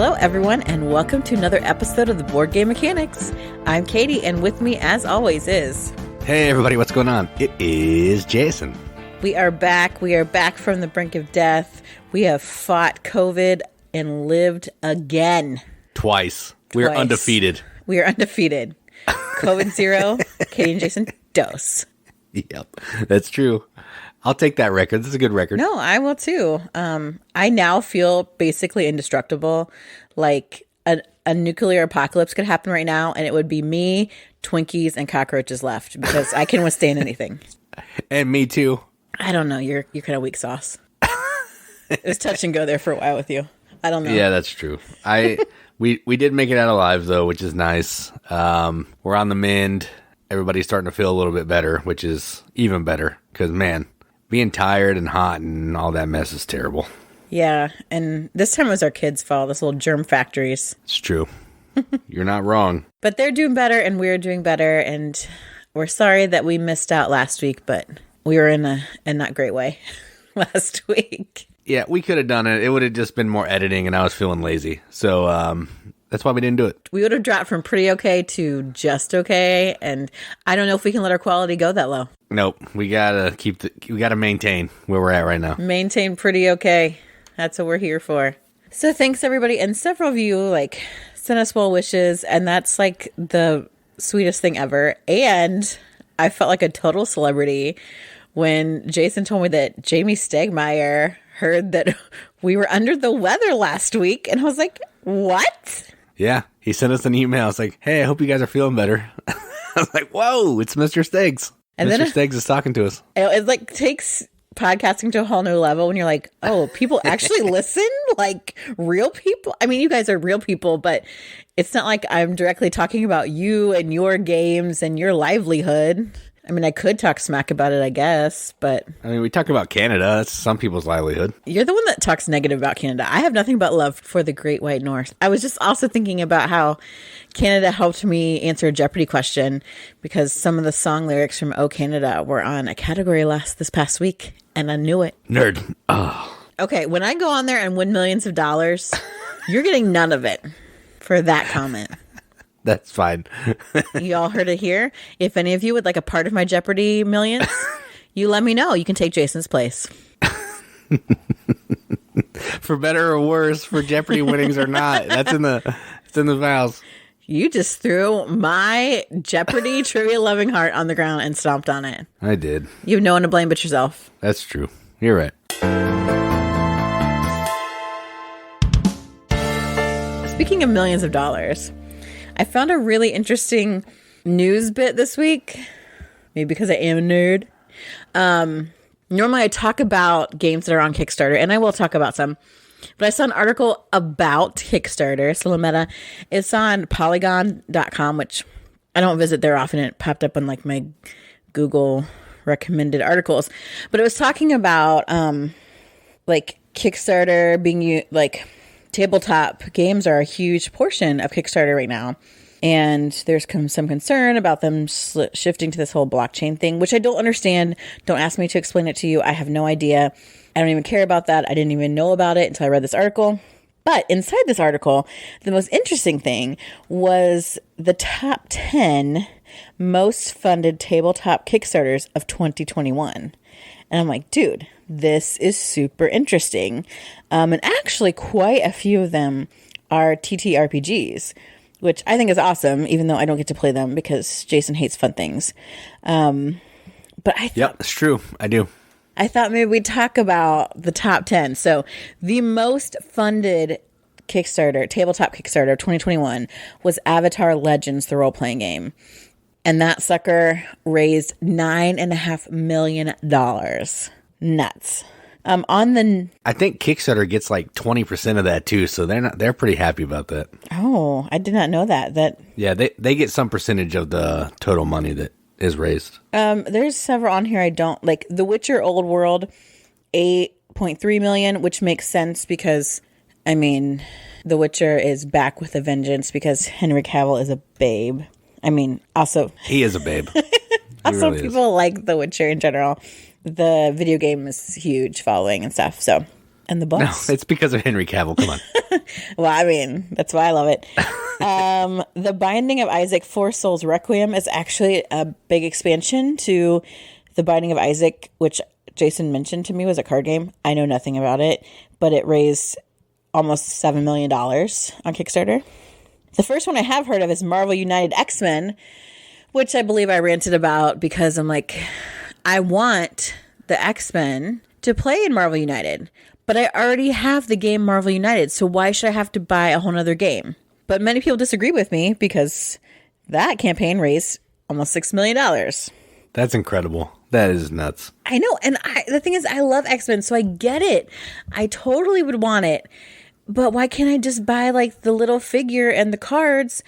Hello, everyone, and welcome to another episode of the Board Game Mechanics. I'm Katie, and with me, as always, is... Hey, everybody, what's going on? It is Jason. We are back. We are back from the brink of death. We have fought COVID and lived again. Twice. We are undefeated. We are undefeated. COVID 0, Katie and Jason dose. Yep, that's true. I'll take that record. This is a good record. No, I will too. I now feel basically indestructible. Like a nuclear apocalypse could happen right now, and it would be me, Twinkies, and cockroaches left because I can withstand anything. And me too. I don't know. You're kind of weak sauce. It was touch and go there for a while with you. I don't know. Yeah, that's true. We did make it out alive though, which is nice. We're on the mend. Everybody's starting to feel a little bit better, which is even better because man. Being tired and hot and all that mess is terrible. Yeah, and this time it was our kids' fault, this little germ factories. It's true. You're not wrong. But they're doing better, and we're doing better, and we're sorry that we missed out last week, but we were in a not great way last week. Yeah, we could have done it. It would have just been more editing, and I was feeling lazy. So that's why we didn't do it. We would have dropped from pretty okay to just okay, and I don't know if we can let our quality go that low. Nope, we gotta maintain where we're at right now. Maintain pretty okay. That's what we're here for. So thanks everybody, and several of you sent us well wishes, and that's the sweetest thing ever. And I felt like a total celebrity when Jason told me that Jamie Stegmeyer heard that we were under the weather last week, and I was like, what? Yeah, he sent us an email. It's like, hey, I hope you guys are feeling better. I was like, whoa, it's Mr. Steggs. And Mr. Steggs is talking to us. It takes podcasting to a whole new level when you're like, oh, people actually listen? Like real people? I mean, you guys are real people, but it's not like I'm directly talking about you and your games and your livelihood. I mean, I could talk smack about it, I guess, but... I mean, we talk about Canada. That's some people's livelihood. You're the one that talks negative about Canada. I have nothing but love for the Great White North. I was just also thinking about how Canada helped me answer a Jeopardy question because some of the song lyrics from Oh Canada were on a category this past week, and I knew it. Nerd. Oh. Okay, when I go on there and win millions of dollars, you're getting none of it for that comment. That's fine. You all heard it here. If any of you would like a part of my Jeopardy millions, you let me know. You can take Jason's place. For better or worse, for Jeopardy winnings or not. It's in the vows. You just threw my Jeopardy trivia loving heart on the ground and stomped on it. I did. You have no one to blame but yourself. That's true. You're right. Speaking of millions of dollars, I found a really interesting news bit this week. Maybe because I am a nerd. Normally I talk about games that are on Kickstarter, and I will talk about some. But I saw an article about Kickstarter, so meta. It's on Polygon.com, which I don't visit there often. It popped up on my Google recommended articles. But it was talking about Kickstarter being tabletop games are a huge portion of Kickstarter right now. And there's some concern about them shifting to this whole blockchain thing, which I don't understand. Don't ask me to explain it to you. I have no idea. I don't even care about that. I didn't even know about it until I read this article. But inside this article, the most interesting thing was the top 10 most funded tabletop Kickstarters of 2021. And I'm like, dude, this is super interesting. And actually, quite a few of them are TTRPGs, which I think is awesome, even though I don't get to play them because Jason hates fun things. But I thought... Yep, it's true. I do. I thought maybe we'd talk about the top 10. So the most funded tabletop Kickstarter of 2021 was Avatar Legends, the role-playing game. And that sucker raised $9.5 million. Nuts. I think Kickstarter gets 20% of that too, so they're pretty happy about that. Oh, I did not know that. Yeah, they get some percentage of the total money that is raised. There's several on here I don't like. The Witcher Old World, 8.3 million, which makes sense because The Witcher is back with a vengeance because Henry Cavill is a babe. Also he is a babe. Also, really people like The Witcher in general. The video game is huge following and stuff. So And the No, books. it's because of Henry Cavill. Come on. Well, I mean, that's why I love it. The Binding of Isaac Four Souls Requiem is actually a big expansion to The Binding of Isaac, which Jason mentioned to me was a card game. I know nothing about it, but it raised almost $7 million on Kickstarter. The first one I have heard of is Marvel United X-Men, which I believe I ranted about because I'm like, I want the X-Men to play in Marvel United, but I already have the game Marvel United, so why should I have to buy a whole nother game? But many people disagree with me because that campaign raised almost $6 million. That's incredible. That is nuts. I know, and the thing is, I love X-Men, so I get it. I totally would want it, but why can't I just buy like the little figure and the cards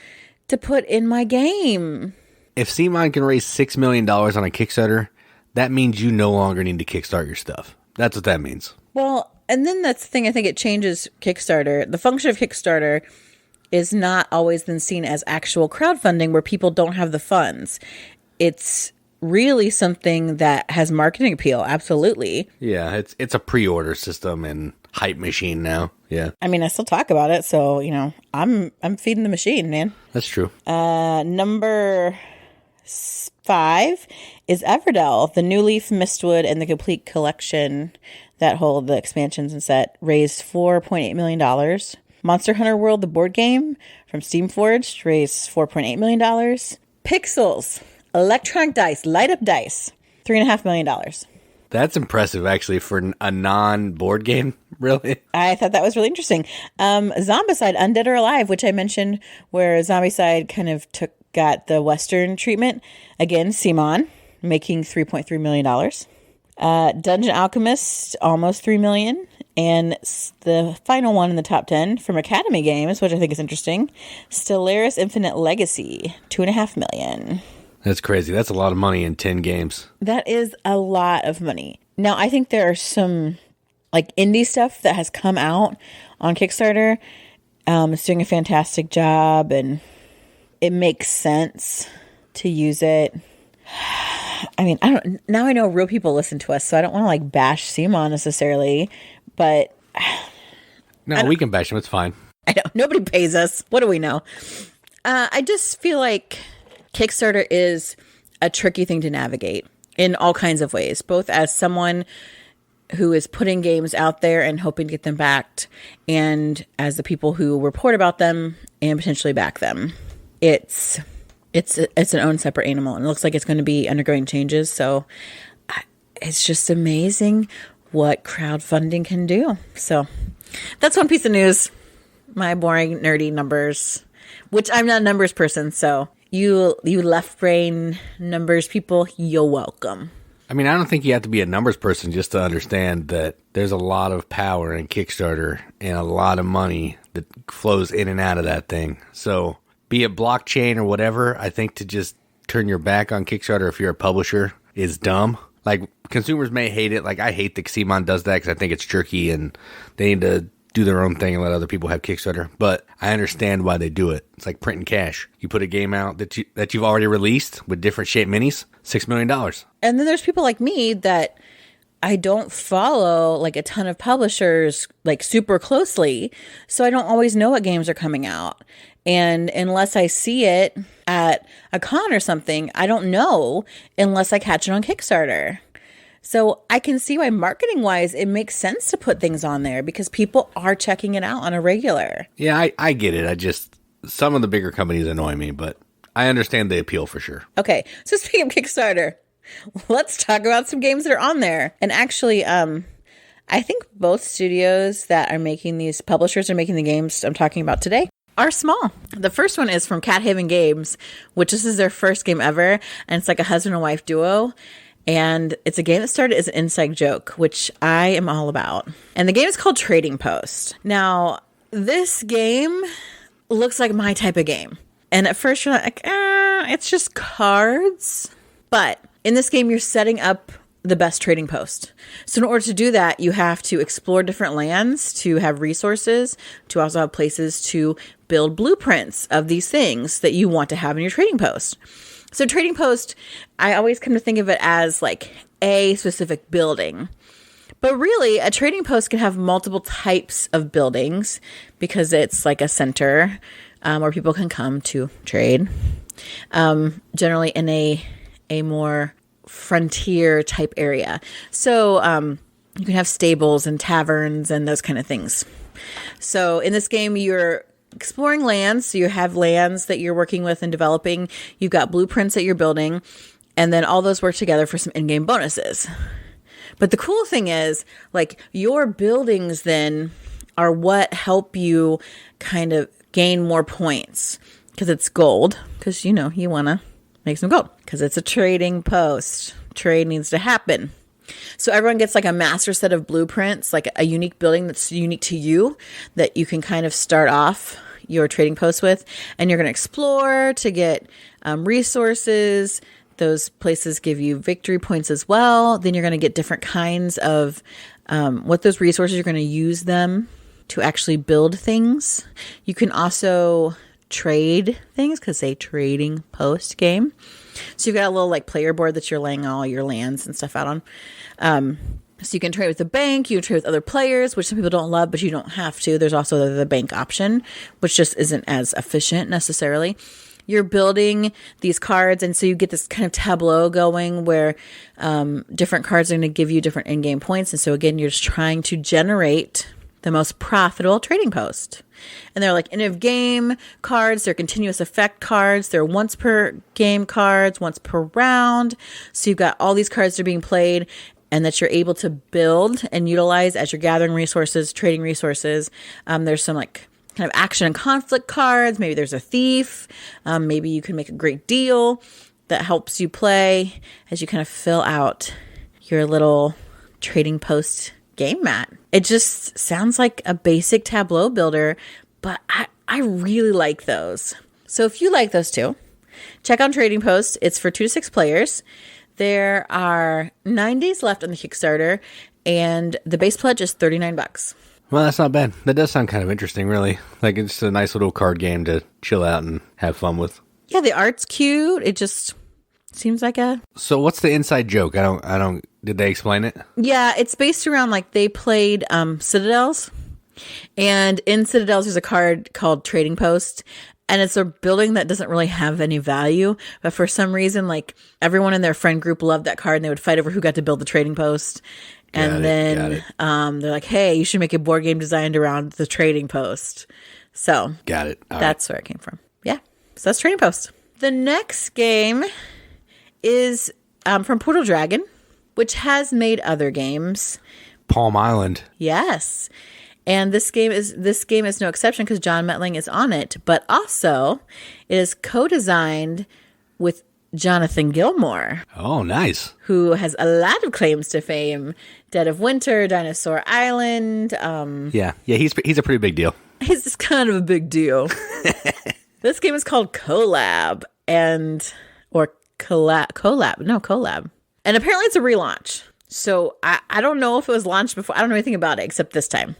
to put in my game? If CMON can raise $6 million on a Kickstarter, that means you no longer need to kickstart your stuff. That's what that means. Well, and then that's the thing. I think it changes Kickstarter. The function of Kickstarter is not always then seen as actual crowdfunding where people don't have the funds. It's really something that has marketing appeal. Absolutely. Yeah, it's a pre-order system and hype machine now. Yeah. I mean, I still talk about it, so, you know, I'm feeding the machine, man. That's true. Number 5 is Everdell. The New Leaf, Mistwood, and the Complete Collection that hold the expansions and set raised $4.8 million. Monster Hunter World, the board game from Steamforged, raised $4.8 million. Pixels, electronic dice, light up dice, $3.5 million. That's impressive, actually, for a non-board game, really. I thought that was really interesting. Zombicide, Undead or Alive, which I mentioned, where Zombicide kind of got the Western treatment. Again, CMON, making $3.3 million. Dungeon Alchemist, almost $3 million. And the final one in the top 10 from Academy Games, which I think is interesting, Stellaris Infinite Legacy, $2.5 million. That's crazy. That's a lot of money in 10 games. That is a lot of money. Now, I think there are some like indie stuff that has come out on Kickstarter. It's doing a fantastic job, and it makes sense to use it. I mean, now I know real people listen to us, so I don't want to like bash CMON necessarily, but no, we can bash them. It's fine. I know nobody pays us. What do we know? I just feel like Kickstarter is a tricky thing to navigate in all kinds of ways, both as someone who is putting games out there and hoping to get them backed, and as the people who report about them and potentially back them. It's an own separate animal, and it looks like it's going to be undergoing changes. So it's just amazing what crowdfunding can do. So that's one piece of news. My boring, nerdy numbers, which I'm not a numbers person. So you left brain numbers people, you're welcome. I mean, I don't think you have to be a numbers person just to understand that there's a lot of power in Kickstarter and a lot of money that flows in and out of that thing. So be it blockchain or whatever, I think to just turn your back on Kickstarter if you're a publisher is dumb. Like, consumers may hate it. Like, I hate that CMON does that because I think it's jerky and they need to do their own thing and let other people have Kickstarter. But I understand why they do it. It's like printing cash. You put a game out that you've already released with different shaped minis, $6 million. And then there's people like me that I don't follow like a ton of publishers like super closely. So I don't always know what games are coming out. And unless I see it at a con or something, I don't know unless I catch it on Kickstarter. So I can see why marketing wise, it makes sense to put things on there because people are checking it out on a regular. Yeah, I get it. Some of the bigger companies annoy me, but I understand the appeal for sure. Okay. So speaking of Kickstarter, let's talk about some games that are on there. And actually, I think both studios that are making these publishers are making the games I'm talking about today are small. The first one is from Cat Haven Games, which this is their first game ever. And it's like a husband and wife duo. And it's a game that started as an inside joke, which I am all about. And the game is called Trading Post. Now, this game looks like my type of game. And at first you're like, it's just cards. But in this game, you're setting up the best trading post. So in order to do that, you have to explore different lands, to have resources, to also have places to build blueprints of these things that you want to have in your trading post. So trading post, I always come to think of it as like a specific building. But really, a trading post can have multiple types of buildings because it's like a center where people can come to trade. Generally in a more frontier type area. So you can have stables and taverns and those kind of things. So in this game, you're exploring lands. So you have lands that you're working with and developing. You've got blueprints that you're building. And then all those work together for some in-game bonuses. But the cool thing is, like, your buildings then are what help you kind of gain more points because it's gold. Because, you want to make some gold because it's a trading post. Trade needs to happen. So everyone gets like a master set of blueprints, like a unique building that's unique to you that you can kind of start off your trading post with. And you're going to explore to get resources. Those places give you victory points as well. Then you're going to get different kinds of what those resources, you're going to use them to actually build things. You can also trade things because it's a trading post game. So you've got a little like player board that you're laying all your lands and stuff out on. So you can trade with the bank, you can trade with other players, which some people don't love, but you don't have to. There's also the bank option, which just isn't as efficient necessarily. You're building these cards, and so you get this kind of tableau going where different cards are going to give you different in-game points. And so again, you're just trying to generate the most profitable trading post. And they're like end of game cards, they're continuous effect cards, they're once per game cards, once per round. So you've got all these cards that are being played and that you're able to build and utilize as you're gathering resources, trading resources. There's some like kind of action and conflict cards. Maybe there's a thief. Maybe you can make a great deal that helps you play as you kind of fill out your little trading post game mat. It just sounds like a basic tableau builder, but I really like those. So if you like those too, check out Trading Post. It's for 2 to 6 players. There are 9 days left on the Kickstarter, and the base pledge is $39. Well, that's not bad. That does sound kind of interesting, really. Like, it's a nice little card game to chill out and have fun with. Yeah, the art's cute. It just seems like a... So what's the inside joke? I don't... Did they explain it? Yeah, it's based around, like, they played Citadels. And in Citadels, there's a card called Trading Post. And it's a building that doesn't really have any value. But for some reason, like, everyone in their friend group loved that card. And they would fight over who got to build the Trading Post. And then they're like, hey, you should make a board game designed around the Trading Post. So got it. That's where it came from. Yeah. So that's Trading Post. The next game is from Portal Dragon, which has made other games. Palm Island. Yes. And this game is no exception because John Metling is on it. But also, it is co-designed with Jonathan Gilmour. Oh, nice. Who has a lot of claims to fame. Dead of Winter, Dinosaur Island. Yeah, he's a pretty big deal. He's just kind of a big deal. This game is called CoLab CoLab. And apparently it's a relaunch. So I don't know if it was launched before. I don't know anything about it except this time.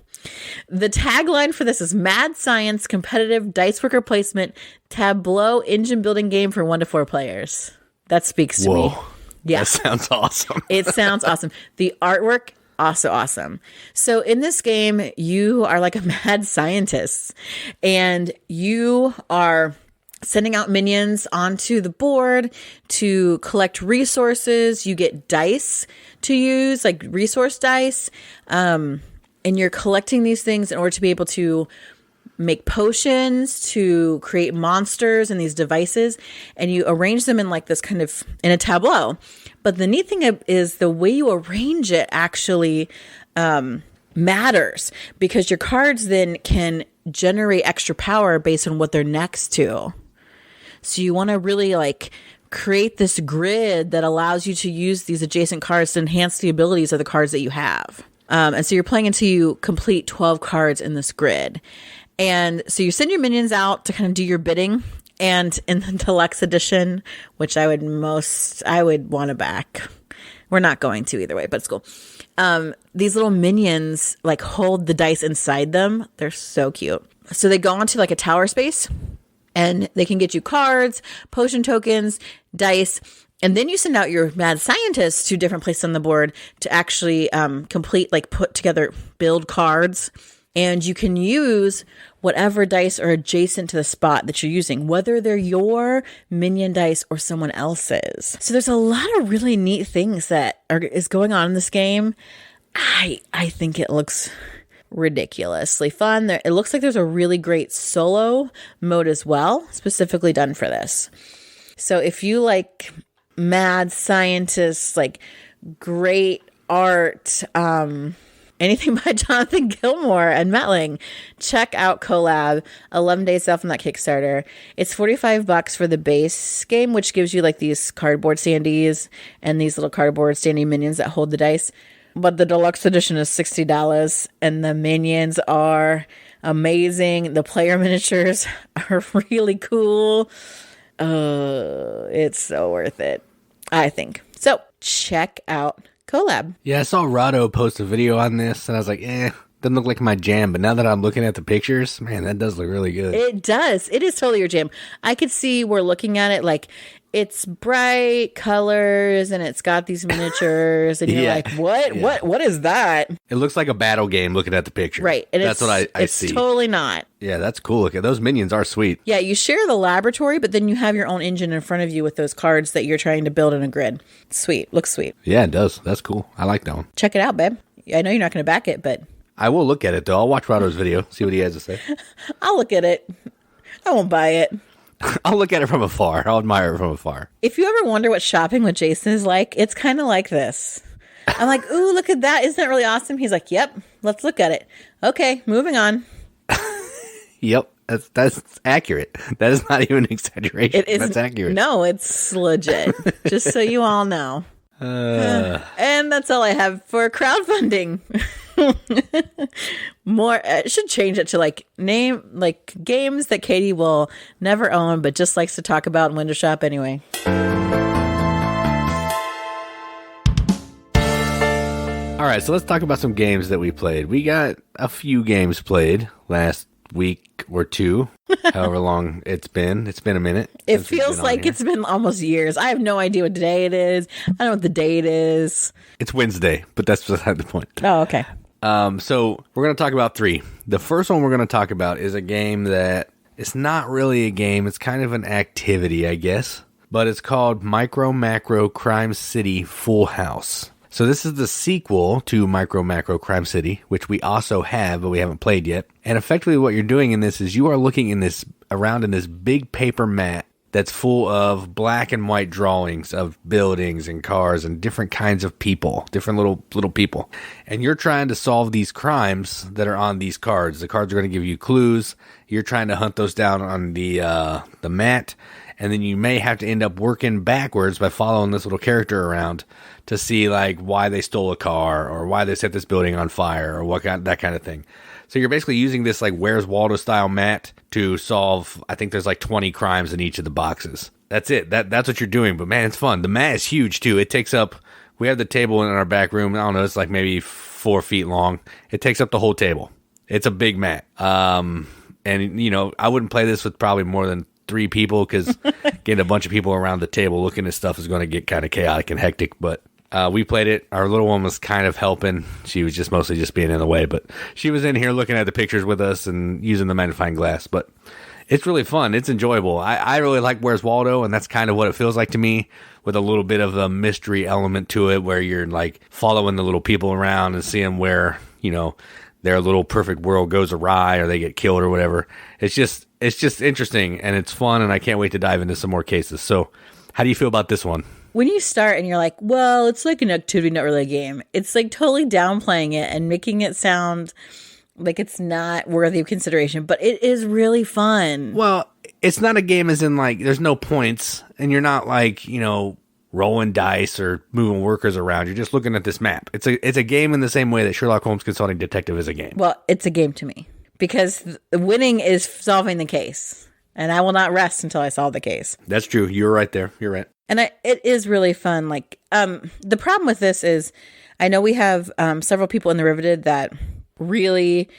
The tagline for this is Mad Science Competitive Dice Worker Placement Tableau Engine Building Game for 1 to 4 players. That speaks to me. Yeah. That sounds awesome. It sounds awesome. The artwork, also awesome. So in this game, you are like a mad scientist and you are sending out minions onto the board to collect resources. You get dice to use, like resource dice. And you're collecting these things in order to be able to make potions, to create monsters and these devices. And you arrange them in like this kind of, in a tableau. But the neat thing is the way you arrange it actually matters. Because your cards then can generate extra power based on what they're next to. So you want to really like create this grid that allows you to use these adjacent cards to enhance the abilities of the cards that you have. And so you're playing until you complete 12 cards in this grid. And so you send your minions out to kind of do your bidding. And in the deluxe edition, which I would want to back. We're not going to either way, but it's cool. These little minions like hold the dice inside them. They're so cute. So they go onto like a tower space and they can get you cards, potion tokens, dice. And then you send out your mad scientists to different places on the board to actually complete, like put together, build cards. And you can use whatever dice are adjacent to the spot that you're using, whether they're your minion dice or someone else's. So there's a lot of really neat things that is going on in this game. I think it looks ridiculously fun. It looks like there's a really great solo mode as well, specifically done for this. So if you like mad scientists, like great art, anything by Jonathan Gilmour and Metling, check out CoLab. 11 days off on that Kickstarter. It's $45 for the base game, which gives you like these cardboard standees and these little cardboard standee minions that hold the dice. But the deluxe edition is $60, and the minions are amazing. The player miniatures are really cool. It's so worth it, I think. So check out CoLab. Yeah, I saw Rado post a video on this, and I was like, doesn't look like my jam. But now that I'm looking at the pictures, man, that does look really good. It does. It is totally your jam. I could see we're looking at it like it's bright colors and it's got these miniatures, and you're like, what? Yeah. What is that? It looks like a battle game looking at the picture. Right. And that's what I see. It's totally not. Yeah, that's cool. Look, those minions are sweet. Yeah, you share the laboratory, but then you have your own engine in front of you with those cards that you're trying to build in a grid. Sweet. Looks sweet. Yeah, it does. That's cool. I like that one. Check it out, babe. I know you're not going to back it, but I will look at it, though. I'll watch Rado's video, see what he has to say. I'll look at it. I won't buy it. I'll look at it from afar. I'll admire it from afar. If you ever wonder what shopping with Jason is like, it's kind of like this. I'm like, ooh, look at that. Isn't that really awesome? He's like, yep, let's look at it. Okay, moving on. Yep, that's accurate. That is not even an exaggeration. It is. That's accurate. No, it's legit. Just so you all know. And that's all I have for crowdfunding. More, I should change it to like games that Katie will never own, but just likes to talk about and window shop anyway. All right, so let's talk about some games that we played. We got a few games played last week or two, however long it's been. It's been a minute. It feels like it's been almost years. I have no idea what day it is. I don't know what the date is. It's Wednesday, but that's beside the point. Oh, okay. So we're going to talk about 3. The first one we're going to talk about is a game that it's not really a game. It's kind of an activity, I guess. But it's called Micro Macro Crime City Full House. So this is the sequel to Micro Macro Crime City, which we also have, but we haven't played yet. And effectively what you're doing in this is you are looking around in this big paper mat that's full of black and white drawings of buildings and cars and different kinds of people, different little people. And you're trying to solve these crimes that are on these cards. The cards are going to give you clues. You're trying to hunt those down on the mat. And then you may have to end up working backwards by following this little character around to see like why they stole a car or why they set this building on fire or that kind of thing. So you're basically using this like Where's Waldo style mat to solve, I think there's like 20 crimes in each of the boxes. That's it. That's what you're doing. But man, it's fun. The mat is huge too. It takes up, we have the table in our back room. I don't know, it's like maybe 4 feet long. It takes up the whole table. It's a big mat. And you know, I wouldn't play this with probably more than 3 people because getting a bunch of people around the table looking at stuff is going to get kind of chaotic and hectic. But we played it. Our little one was kind of helping. She was mostly just being in the way, but she was in here looking at the pictures with us and using the magnifying glass. But it's really fun. It's enjoyable. I really like Where's Waldo, and that's kind of what it feels like to me, with a little bit of a mystery element to it where you're like following the little people around and seeing where, you know, their little perfect world goes awry or they get killed or whatever. It's just interesting and it's fun, and I can't wait to dive into some more cases. So how do you feel about this one? When you start and you're like, well, it's like an activity, not really a game. It's like totally downplaying it and making it sound like it's not worthy of consideration, but it is really fun. Well, it's not a game as in like there's no points and you're not like, you know, rolling dice or moving workers around. You're just looking at this map. It's a game in the same way that Sherlock Holmes Consulting Detective is a game. Well, it's a game to me because winning is solving the case, and I will not rest until I solve the case. That's true. You're right there. You're right. And it is really fun. Like, the problem with this is I know we have several people in the Riveted that really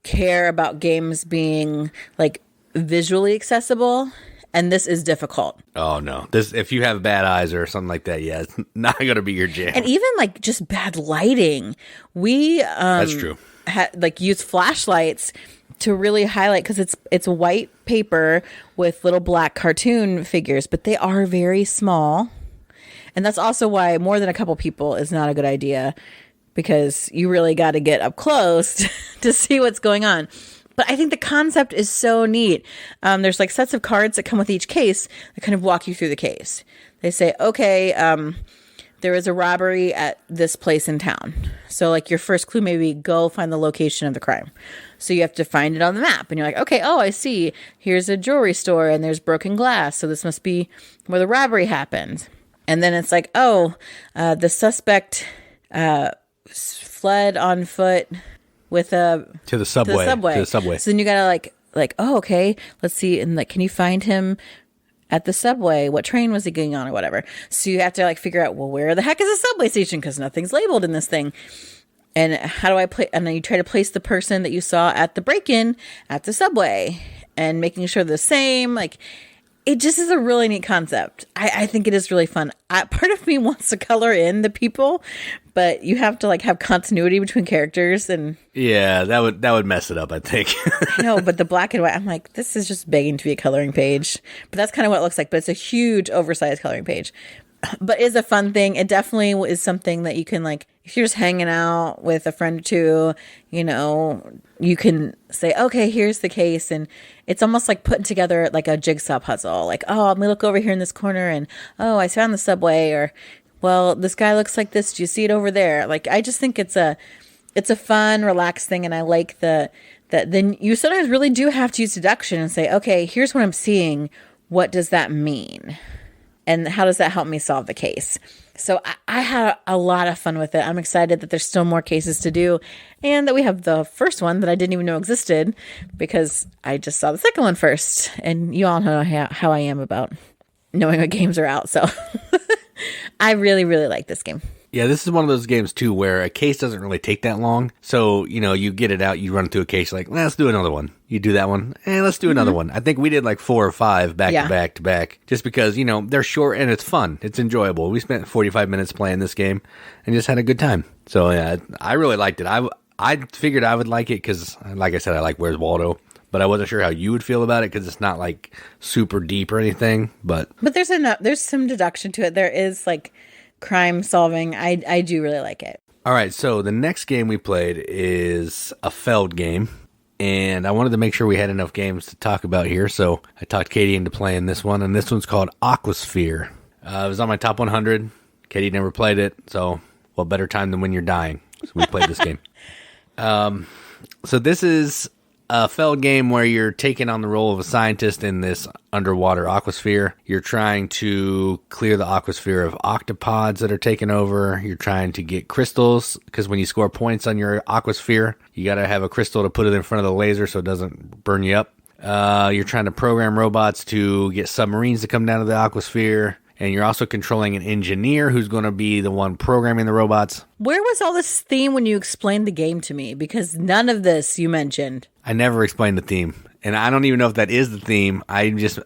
care about games being like visually accessible. And this is difficult. Oh no! If you have bad eyes or something like that, yeah, it's not gonna be your jam. And even like just bad lighting, we that's true. Use flashlights to really highlight, because it's white paper with little black cartoon figures, but they are very small, and that's also why more than a couple people is not a good idea, because you really got to get up close to see what's going on. But I think the concept is so neat. There's like sets of cards that come with each case that kind of walk you through the case. They say, okay, there is a robbery at this place in town. So like your first clue may be go find the location of the crime. So you have to find it on the map. And you're like, okay, oh, I see. Here's a jewelry store and there's broken glass. So this must be where the robbery happened. And then it's like, oh, the suspect fled on foot with to the subway. So then you gotta like, oh, okay, let's see, and like, can you find him at the subway? What train was he getting on, or whatever? So you have to like figure out, well, where the heck is the subway station, because nothing's labeled in this thing. And how do I play? And then you try to place the person that you saw at the break-in at the subway, and making sure they're the same. Like, it just is a really neat concept. I think it is really fun. Part of me wants to color in the people, but you have to like have continuity between characters, and yeah, that would mess it up, I think. I know, but the black and white, I'm like, this is just begging to be a coloring page. But that's kind of what it looks like. But it's a huge, oversized coloring page. But it's a fun thing. It definitely is something that you can, like, if you're just hanging out with a friend or two, you know, you can say, okay, here's the case. And it's almost like putting together like a jigsaw puzzle. Like, oh, I'm going to look over here in this corner, and, oh, I found the subway, or, well, this guy looks like this. Do you see it over there? Like, I just think it's a fun, relaxed thing. And I like that then you sometimes really do have to use deduction and say, okay, here's what I'm seeing. What does that mean? And how does that help me solve the case? So I had a lot of fun with it. I'm excited that there's still more cases to do, and that we have the first one that I didn't even know existed, because I just saw the second one first. And you all know how I am about knowing what games are out. So I really, really like this game. Yeah, this is one of those games, too, where a case doesn't really take that long. So, you know, you get it out, you run through a case, like, let's do another one. You do that one, and let's do another one. I think we did like 4 or 5 back to back to back, just because, you know, they're short and it's fun. It's enjoyable. We spent 45 minutes playing this game and just had a good time. So, yeah, I really liked it. I figured I would like it because, like I said, I like Where's Waldo. But I wasn't sure how you would feel about it, because it's not like super deep or anything. But there's some deduction to it. There is like crime solving. I do really like it. All right, so the next game we played is a Feld game, and I wanted to make sure we had enough games to talk about here, so I talked Katie into playing this one, and this one's called Aquasphere. It was on my top 100. Katie never played it, so what better time than when you're dying? So we played this game. So this is a Feld game where you're taking on the role of a scientist in this underwater aquasphere. You're trying to clear the aquasphere of octopods that are taking over. You're trying to get crystals, because when you score points on your aquasphere, you got to have a crystal to put it in front of the laser so it doesn't burn you up. You're trying to program robots to get submarines to come down to the aquasphere. And you're also controlling an engineer who's going to be the one programming the robots. Where was all this theme when you explained the game to me? Because none of this you mentioned. I never explained the theme. And I don't even know if that is the theme. There's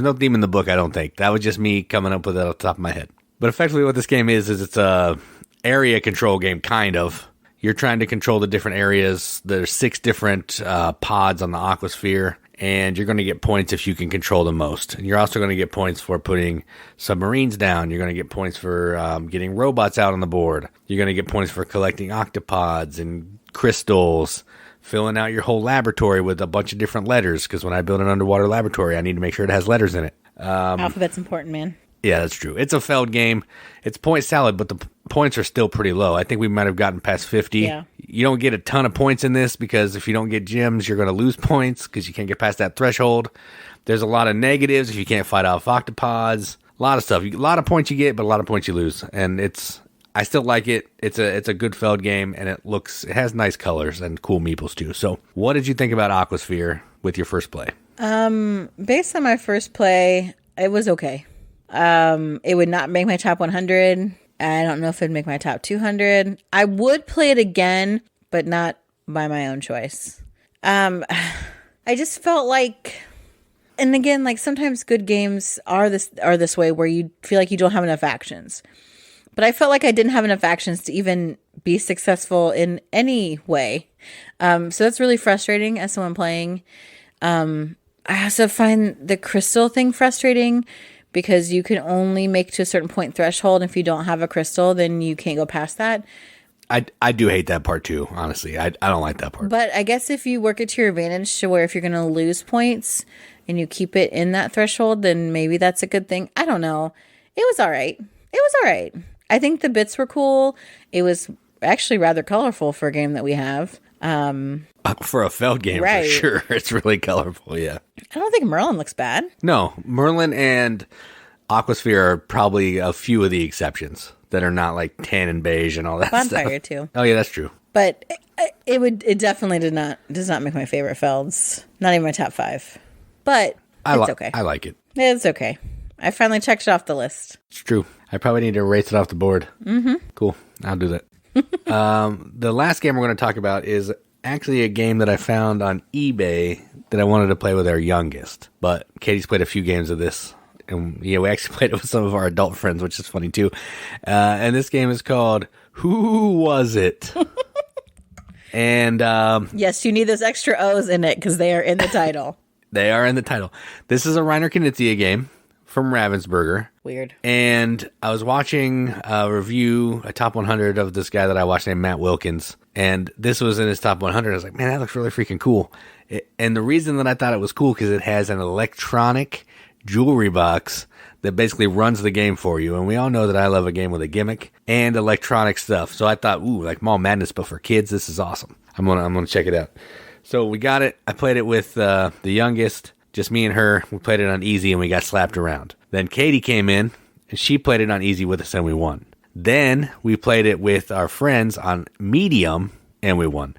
no theme in the book, I don't think. That was just me coming up with it off the top of my head. But effectively what this game is it's a area control game, kind of. You're trying to control the different areas. There's 6 different pods on the aquasphere. And you're going to get points if you can control the most. And you're also going to get points for putting submarines down. You're going to get points for getting robots out on the board. You're going to get points for collecting octopods and crystals, filling out your whole laboratory with a bunch of different letters. Because when I build an underwater laboratory, I need to make sure it has letters in it. Alphabet's important, man. Yeah, that's true. It's a Feld game. It's point salad, but the points are still pretty low. I think we might have gotten past 50. Yeah. You don't get a ton of points in this, because if you don't get gems, you're going to lose points because you can't get past that threshold. There's a lot of negatives if you can't fight off octopods. A lot of stuff. A lot of points you get, but a lot of points you lose. And I still like it. It's a good Feld game, and it has nice colors and cool meeples too. So what did you think about Aquasphere with your first play? Based on my first play, it was okay. It would not make my top 100. I don't know if it'd make my top 200. I would play it again, but not by my own choice. I just felt like and again, like sometimes good games are this way where you feel like you don't have enough actions. But I felt like I didn't have enough actions to even be successful in any way. So that's really frustrating as someone playing. I also find the crystal thing frustrating because you can only make to a certain point threshold. If you don't have a crystal, then you can't go past that. I do hate that part too, honestly. I don't like that part. But I guess if you work it to your advantage to where if you're going to lose points and you keep it in that threshold, then maybe that's a good thing. I don't know. It was all right. I think the bits were cool. It was actually rather colorful for a game that we have. For a Feld game, right. For sure. It's really colorful, yeah. I don't think Merlin looks bad. No, Merlin and Aquasphere are probably a few of the exceptions that are not like tan and beige and all that Bonfire stuff. too. Oh, yeah, that's true. But it definitely does not make my favorite Felds. Not even my top 5. But it's okay. I like it. It's okay. I finally checked it off the list. It's true. I probably need to erase it off the board. Mm-hmm. Cool. I'll do that. The last game we're going to talk about is actually a game that I found on eBay that I wanted to play with our youngest. But Katie's played a few games of this. And yeah, we actually played it with some of our adult friends, which is funny too. And this game is called Whoowasit. And yes, you need those extra O's in it because they are in the title. They are in the title. This is a Reinercanecia game from Ravensburger. Weird. And I was watching a review, a top 100 of this guy that I watched named Matt Wilkins. And this was in his top 100. I was like, man, that looks really freaking cool. And the reason that I thought it was cool because it has an electronic jewelry box that basically runs the game for you. And we all know that I love a game with a gimmick and electronic stuff. So I thought, ooh, like Mall Madness, but for kids, this is awesome. I'm gonna check it out. So we got it. I played it with the youngest, just me and her. We played it on easy and we got slapped around. Then Katie came in and she played it on easy with us and we won. Then we played it with our friends on medium and we won.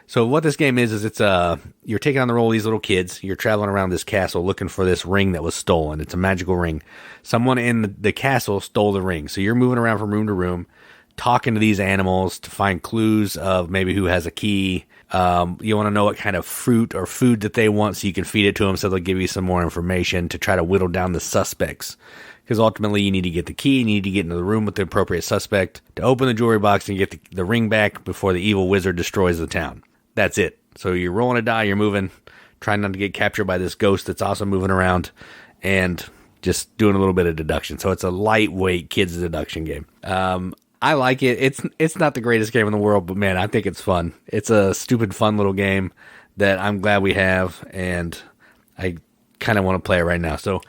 So what this game is it's you're taking on the role of these little kids. You're traveling around this castle looking for this ring that was stolen. It's a magical ring. Someone in the castle stole the ring. So you're moving around from room to room, talking to these animals to find clues of maybe who has a key. You want to know what kind of fruit or food that they want so you can feed it to them so they'll give you some more information to try to whittle down the suspects. Because ultimately you need to get the key, you need to get into the room with the appropriate suspect to open the jewelry box and get the ring back before the evil wizard destroys the town. That's it. So you're rolling a die, you're moving, trying not to get captured by this ghost that's also moving around, and just doing a little bit of deduction. So it's a lightweight kids deduction game. I like it. It's not the greatest game in the world, but man, I think it's fun. It's a stupid, fun little game that I'm glad we have, and I kind of want to play it right now. So,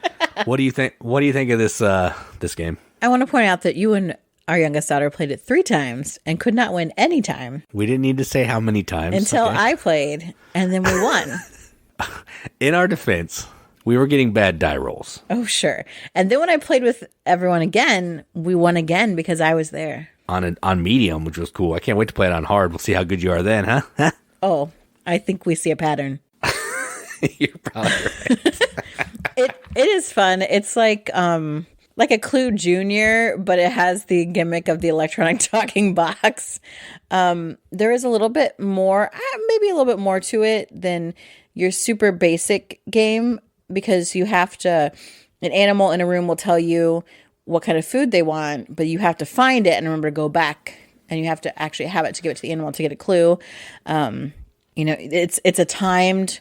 what do you think? What do you think of this game? I want to point out that you and our youngest daughter played it 3 times and could not win any time. We didn't need to say how many times until I played, and then we won. In our defense, we were getting bad die rolls. Oh, sure. And then when I played with everyone again, we won again because I was there. On medium, which was cool. I can't wait to play it on hard. We'll see how good you are then, huh? Oh, I think we see a pattern. You're probably right. It is fun. It's like a Clue Junior, but it has the gimmick of the electronic talking box. There is a little bit more, maybe a little bit more to it than your super basic game, because you have to, an animal in a room will tell you what kind of food they want, but you have to find it and remember to go back, and you have to actually have it to give it to the animal to get a clue. It's a timed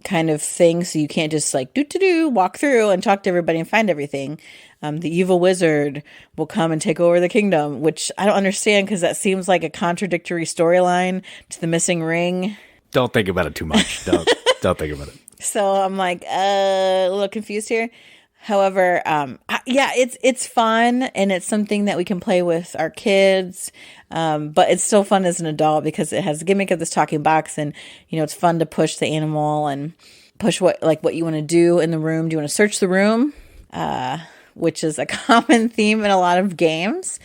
kind of thing, so you can't just like walk through and talk to everybody and find everything. The evil wizard will come and take over the kingdom, which I don't understand because that seems like a contradictory storyline to the missing ring. Don't think about it too much. Don't think about it. So I'm like a little confused here. However, it's fun, and it's something that we can play with our kids. But it's still fun as an adult because it has the gimmick of this talking box, and it's fun to push the animal and push what you want to do in the room. Do you want to search the room, which is a common theme in a lot of games,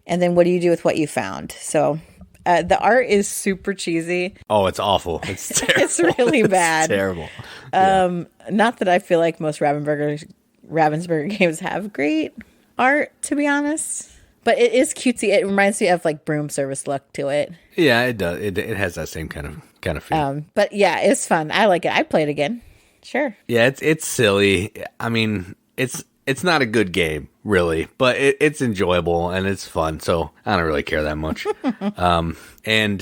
and then what do you do with what you found? So the art is super cheesy. Oh, it's awful. It's terrible. It's really bad. It's terrible. Not that I feel like most Ravensburger games have great art, to be honest. But it is cutesy. It reminds me of like Broom Service look to it. Yeah, it does. It has that same kind of feel. But yeah, it's fun. I like it. I'd play it again. Sure. Yeah, it's silly. I mean, it's not a good game, really, but it's enjoyable and it's fun, so I don't really care that much. And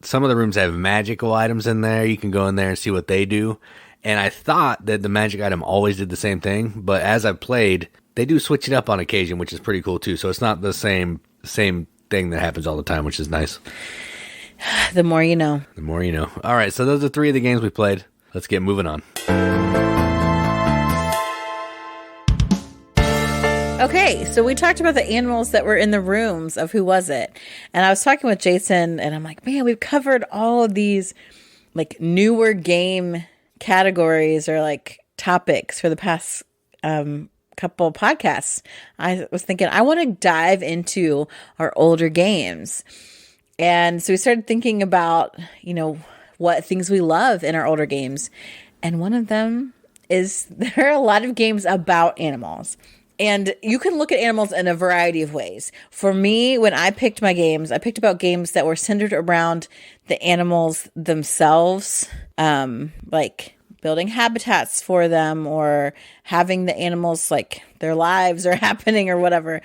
some of the rooms have magical items in there. You can go in there and see what they do. And I thought that the magic item always did the same thing, but as I've played, they do switch it up on occasion, which is pretty cool too. So it's not the same thing that happens all the time, which is nice. The more you know. The more you know. All right, so those are 3 of the games we played. Let's get moving on. Okay, so we talked about the animals that were in the rooms of Whoowasit. And I was talking with Jason, and I'm like, man, we've covered all of these like newer game categories or like topics for the past couple podcasts. I was thinking, I want to dive into our older games. And so we started thinking about, what things we love in our older games. And one of them is there are a lot of games about animals. And you can look at animals in a variety of ways. For me, when I picked my games, I picked about games that were centered around the animals themselves, like building habitats for them or having the animals, like their lives are happening or whatever.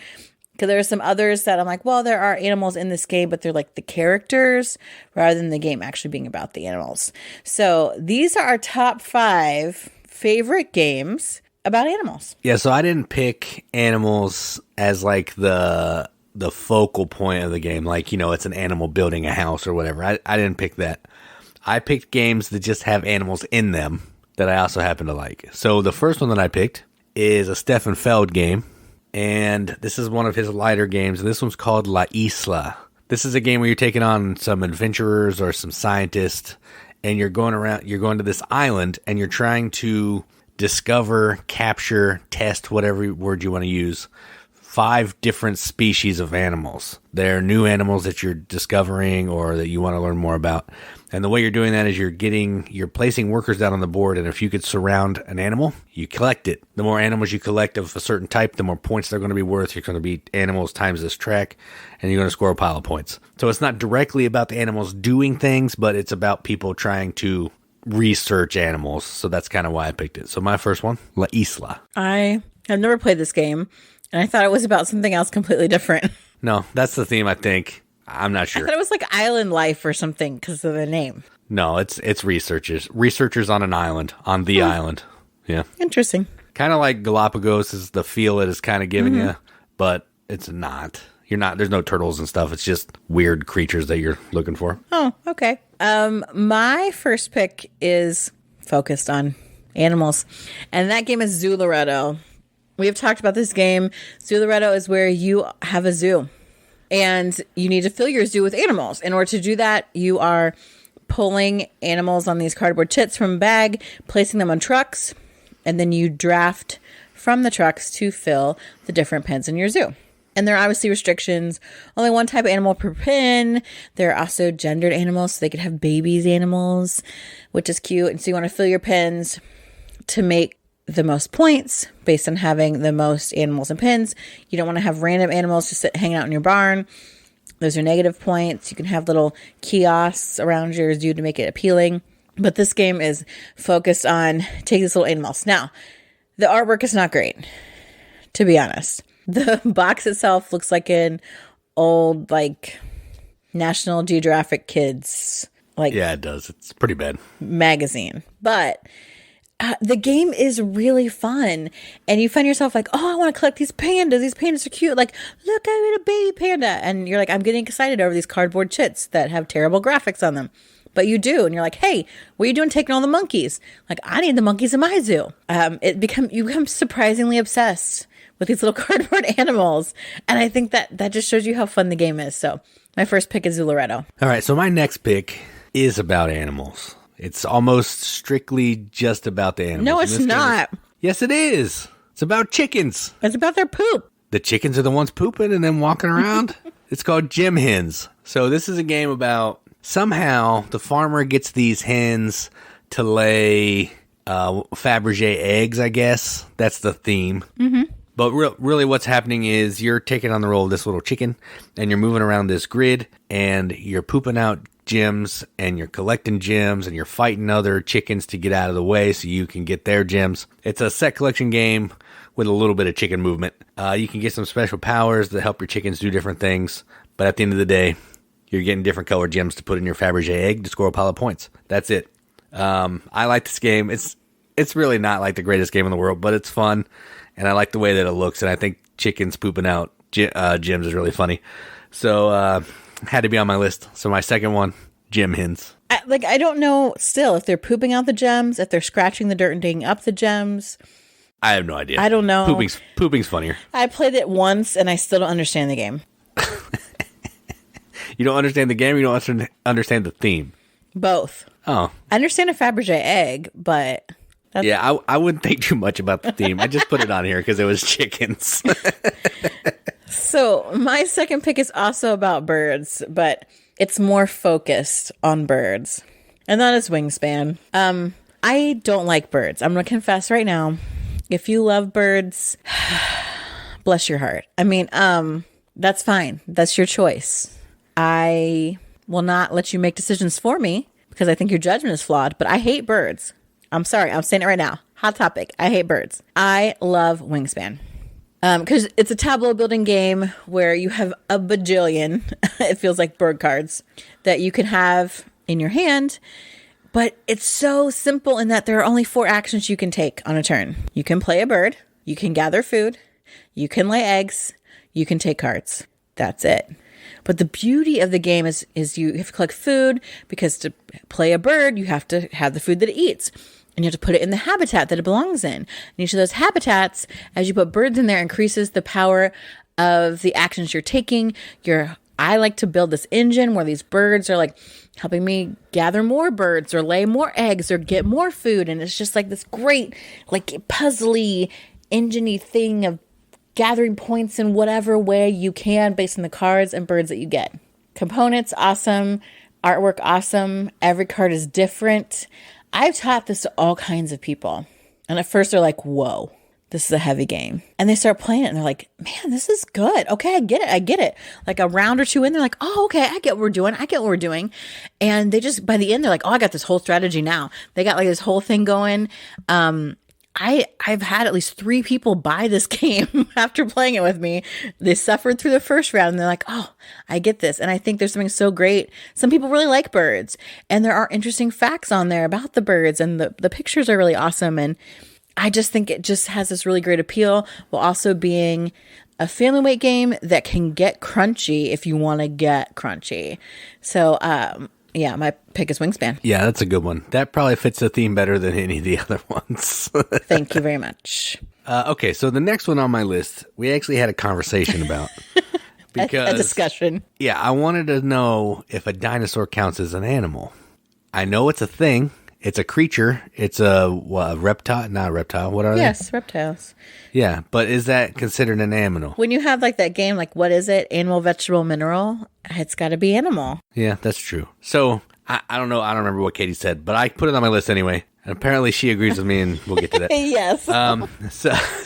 Because there are some others that I'm like, well, there are animals in this game, but they're like the characters rather than the game actually being about the animals. So these are our top 5 favorite games about animals. Yeah, so I didn't pick animals as like the focal point of the game. Like, it's an animal building a house or whatever. I didn't pick that. I picked games that just have animals in them that I also happen to like. So the first one that I picked is a Stefan Feld game. And this is one of his lighter games. And this one's called La Isla. This is a game where you're taking on some adventurers or some scientists. And you're going to this island and you're trying to discover, capture, test, whatever word you want to use, 5 different species of animals. They're new animals that you're discovering or that you want to learn more about. And the way you're doing that is you're placing workers down on the board, and if you could surround an animal, you collect it. The more animals you collect of a certain type, the more points they're going to be worth. You're going to be animals times this track, and you're going to score a pile of points. So it's not directly about the animals doing things, but it's about people trying to research animals. So that's kind of why I picked it. So my first one, La Isla. I have never played this game, and I thought it was about something else completely different. No, that's the theme, I think. I'm not sure. I thought it was like island life or something because of the name. No, it's researchers on an island, on the island. Yeah. Interesting. Kind of like Galapagos is the feel it is kind of giving you, but it's not. There's no turtles and stuff. It's just weird creatures that you're looking for. Oh, okay. My first pick is focused on animals, and that game is Zooloretto. We have talked about this game. Zooloretto is where you have a zoo, and you need to fill your zoo with animals. In order to do that, you are pulling animals on these cardboard chits from a bag, placing them on trucks, and then you draft from the trucks to fill the different pens in your zoo. And there are obviously restrictions. Only one type of animal per pen. There are also gendered animals, so they could have babies animals, which is cute. And so you want to fill your pens to make the most points based on having the most animals and pens. You don't want to have random animals just hanging out in your barn. Those are negative points. You can have little kiosks around your zoo to make it appealing. But this game is focused on taking these little animals. Now, the artwork is not great, to be honest. The box itself looks like an old, like, National Geographic Kids, like... Yeah, it does. It's pretty bad. Magazine. But the game is really fun. And you find yourself like, oh, I want to collect these pandas. These pandas are cute. Like, look, I made a baby panda. And you're like, I'm getting excited over these cardboard chits that have terrible graphics on them. But you do. And you're like, hey, what are you doing taking all the monkeys? Like, I need the monkeys in my zoo. You become surprisingly obsessed with these little cardboard animals. And I think that just shows you how fun the game is. So my first pick is Zooloretto. All right, so my next pick is about animals. It's almost strictly just about the animals. No, it's not. Yes, it is. It's about chickens. It's about their poop. The chickens are the ones pooping and then walking around. It's called Gem Hens. So this is a game about somehow the farmer gets these hens to lay Fabergé eggs, I guess. That's the theme. Mm-hmm. But really what's happening is you're taking on the role of this little chicken, and you're moving around this grid, and you're pooping out gems, and you're collecting gems, and you're fighting other chickens to get out of the way so you can get their gems. It's a set collection game with a little bit of chicken movement. You can get some special powers that help your chickens do different things, but at the end of the day, you're getting different colored gems to put in your Fabergé egg to score a pile of points. That's it. I like this game. It's really not like the greatest game in the world, but it's fun, and I like the way that it looks, and I think chickens pooping out gems is really funny. So, had to be on my list. So my second one, gem hens. I don't know still if they're pooping out the gems, if they're scratching the dirt and digging up the gems. I have no idea. I don't know. Pooping's funnier. I played it once and I still don't understand the game. You don't understand the game, or you don't understand the theme? Both. Oh. I understand a Fabergé egg, but... Yeah, I wouldn't think too much about the theme. I just put it on here because it was chickens. So my second pick is also about birds, but it's more focused on birds. And that is Wingspan. I don't like birds. I'm going to confess right now. If you love birds, bless your heart. I mean, that's fine. That's your choice. I will not let you make decisions for me because I think your judgment is flawed, but I hate birds. I'm sorry. I'm saying it right now. Hot topic. I hate birds. I love Wingspan. Because it's a tableau building game where you have a bajillion, it feels like bird cards, that you can have in your hand. But it's so simple in that there are only 4 actions you can take on a turn. You can play a bird. You can gather food. You can lay eggs. You can take cards. That's it. But the beauty of the game is you have to collect food, because to play a bird, you have to have the food that it eats. And you have to put it in the habitat that it belongs in. And each of those habitats, as you put birds in there, increases the power of the actions you're taking. I like to build this engine where these birds are like helping me gather more birds or lay more eggs or get more food. And it's just like this great, like puzzly, engine-y thing of gathering points in whatever way you can based on the cards and birds that you get. Components, awesome. Artwork, awesome. Every card is different. I've taught this to all kinds of people. And at first they're like, whoa, this is a heavy game. And they start playing it and they're like, man, this is good. Okay, I get it. Like a round or two in, they're like, oh, okay, I get what we're doing. And they just, by the end, they're like, oh, I got this whole strategy now. They got like this whole thing going. I've had at least 3 people buy this game after playing it with me. They suffered through the first round and they're like, oh, I get this. And I think there's something so great. Some people really like birds, and there are interesting facts on there about the birds, and the pictures are really awesome. And I just think it just has this really great appeal, while also being a family weight game that can get crunchy if you want to get crunchy. So, yeah, my pick is Wingspan. Yeah, that's a good one. That probably fits the theme better than any of the other ones. Thank you very much. Okay, so the next one on my list, we actually had a conversation about. Because, a discussion. Yeah, I wanted to know if a dinosaur counts as an animal. I know it's a thing. It's a creature. It's a reptile? Not a reptile. What are they? Yes, reptiles. Yeah, but is that considered an animal? When you have like that game, like what is it? Animal, vegetable, mineral? It's got to be animal. Yeah, that's true. So, I don't know. I don't remember what Katie said, but I put it on my list anyway. And apparently she agrees with me, and we'll get to that. Yes.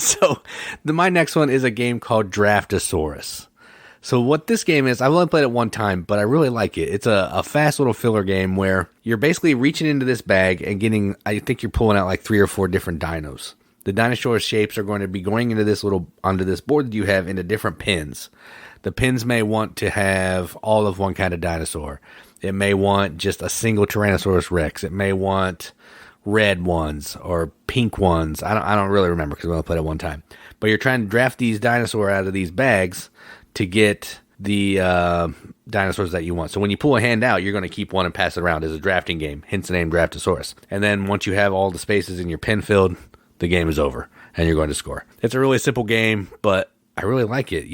So my next one is a game called Draftosaurus. So what this game is, I've only played it one time, but I really like it. It's a fast little filler game where you're basically reaching into this bag and getting, I think you're pulling out like 3 or 4 different dinos. The dinosaur shapes are going to be going into onto this board that you have into different pins. The pins may want to have all of one kind of dinosaur. It may want just a single Tyrannosaurus Rex. It may want red ones or pink ones. I don't really remember because we only played it one time. But you're trying to draft these dinosaurs out of these bags to get the dinosaurs that you want. So when you pull a hand out, you're going to keep one and pass it around as a drafting game, hence the name Draftosaurus. And then once you have all the spaces in your pin filled, the game is over and you're going to score. It's a really simple game, but I really like it.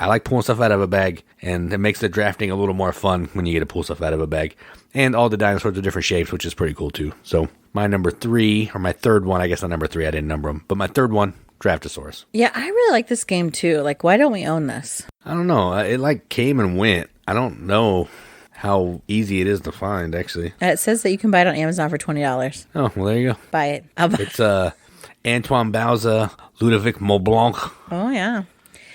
I like pulling stuff out of a bag, and it makes the drafting a little more fun when you get to pull stuff out of a bag. And all the dinosaurs are different shapes, which is pretty cool too. So my number 3, or my third one, I guess not number 3, I didn't number them, but my third one, Draftosaurus. Yeah, I really like this game too. Like, why don't we own this? I don't know. It like came and went. I don't know how easy it is to find, actually. It says that you can buy it on Amazon for $20. Oh, well, there you go. Buy it. It's Antoine Bauza, Ludovic Maublanc. Oh, yeah.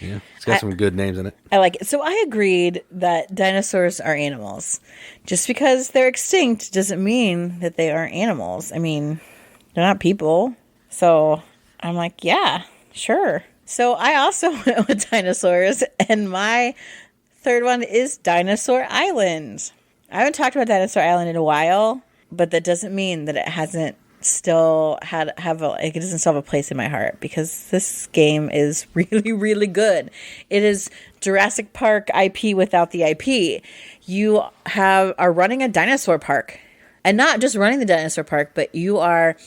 Yeah, it's got some good names in it. I like it. So I agreed that dinosaurs are animals. Just because they're extinct doesn't mean that they aren't animals. I mean, they're not people. So I'm like, yeah, sure. So I also went with dinosaurs, and my third one is Dinosaur Island. I haven't talked about Dinosaur Island in a while, but that doesn't mean that it hasn't still it doesn't still have a place in my heart, because this game is really, really good. It is Jurassic Park IP without the IP. You are running a dinosaur park, and not just running the dinosaur park, but you are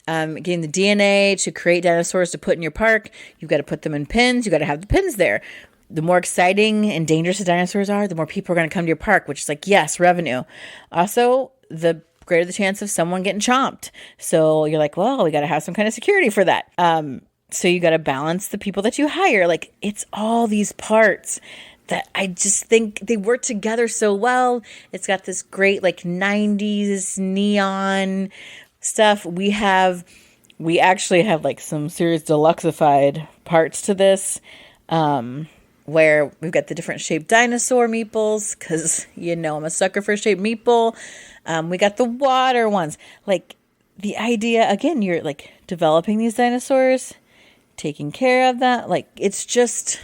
getting the DNA to create dinosaurs to put in your park. You've got to put them in pens. You've got to have the pens there. The more exciting and dangerous the dinosaurs are, the more people are going to come to your park, which is like, yes, revenue. Also, the greater the chance of someone getting chomped. So you're like, well, we got to have some kind of security for that. So you got to balance the people that you hire. Like, it's all these parts that I just think they work together so well. It's got this great like 90s neon stuff. We actually have like some serious deluxeified parts to this, where we've got the different shaped dinosaur meeples, because I'm a sucker for a shaped meeple. We got the water ones. Like, the idea, again, you're like developing these dinosaurs, taking care of that. Like, it's just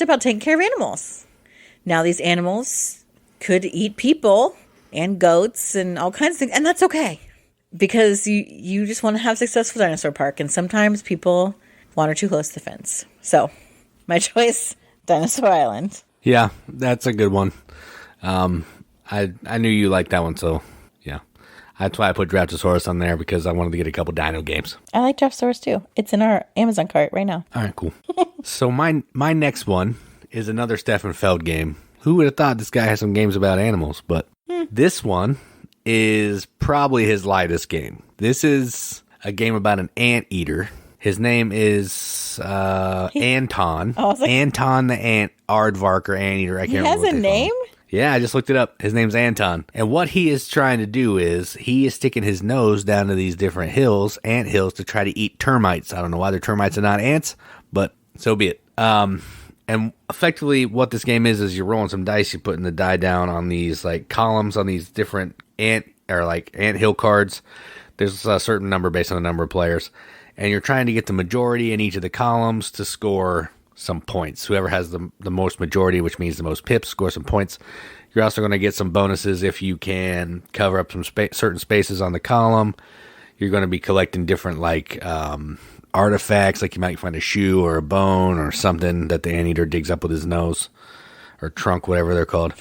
about taking care of animals. Now, these animals could eat people and goats and all kinds of things, and that's okay, because you just want to have a successful dinosaur park, and sometimes people wander too close to the fence. So, my choice, Dinosaur Island. Yeah, that's a good one. I knew you liked that one, so yeah. That's why I put Draftosaurus on there, because I wanted to get a couple dino games. I like Draftosaurus too. It's in our Amazon cart right now. All right, cool. So my next one is another Stefan Feld game. Who would have thought this guy has some games about animals? But this one is probably his lightest game. This is a game about an anteater. His name is Anton. Anton the Ant Aardvark or Anteater. I can't remember. He has a name? Yeah, I just looked it up. His name's Anton. And what he is trying to do is he is sticking his nose down to these different hills, ant hills, to try to eat termites. I don't know why they're termites and not ants, but so be it. And effectively what this game is you're rolling some dice, you're putting the die down on these like columns on these different ant hill cards. There's a certain number based on the number of players. And you're trying to get the majority in each of the columns to score some points. Whoever has the most majority, which means the most pips, score some points. You're also going to get some bonuses if you can cover up some certain spaces on the column. You're going to be collecting different artifacts, like you might find a shoe or a bone or something that the anteater digs up with his nose or trunk, whatever they're called.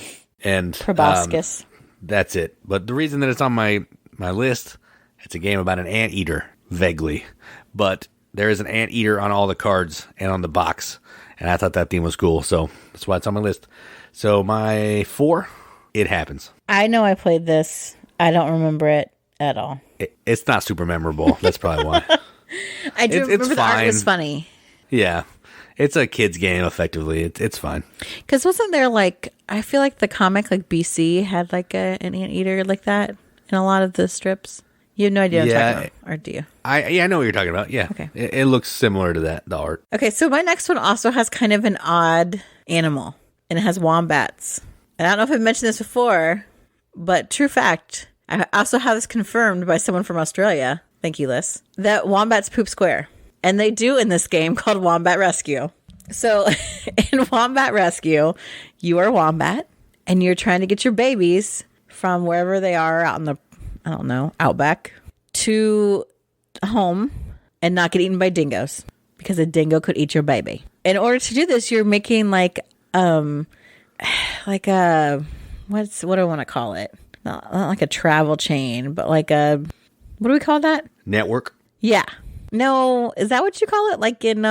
And proboscis. That's it. But the reason that it's on my list, it's a game about an anteater, vaguely. But there is an anteater on all the cards and on the box. And I thought that theme was cool. So that's why it's on my list. So my 4, It Happens. I know I played this. I don't remember it at all. It's not super memorable. That's probably why. I do remember the art was funny. Yeah. It's a kid's game, effectively. It's fine. Because wasn't there I feel like the comic, BC, had an anteater like that in a lot of the strips? You have no idea what I'm talking about, or do you? I know what you're talking about, yeah. Okay. It looks similar to that, the art. Okay, so my next one also has kind of an odd animal, and it has wombats. And I don't know if I've mentioned this before, but true fact, I also have this confirmed by someone from Australia, thank you, Liz, that wombats poop square. And they do in this game called Wombat Rescue. So in Wombat Rescue, you are a wombat, and you're trying to get your babies from wherever they are out in the, outback, to home and not get eaten by dingoes, because a dingo could eat your baby. In order to do this, you're making what do I want to call it? Not like a travel chain, but what do we call that? Network. Yeah. No, is that what you call it? Like in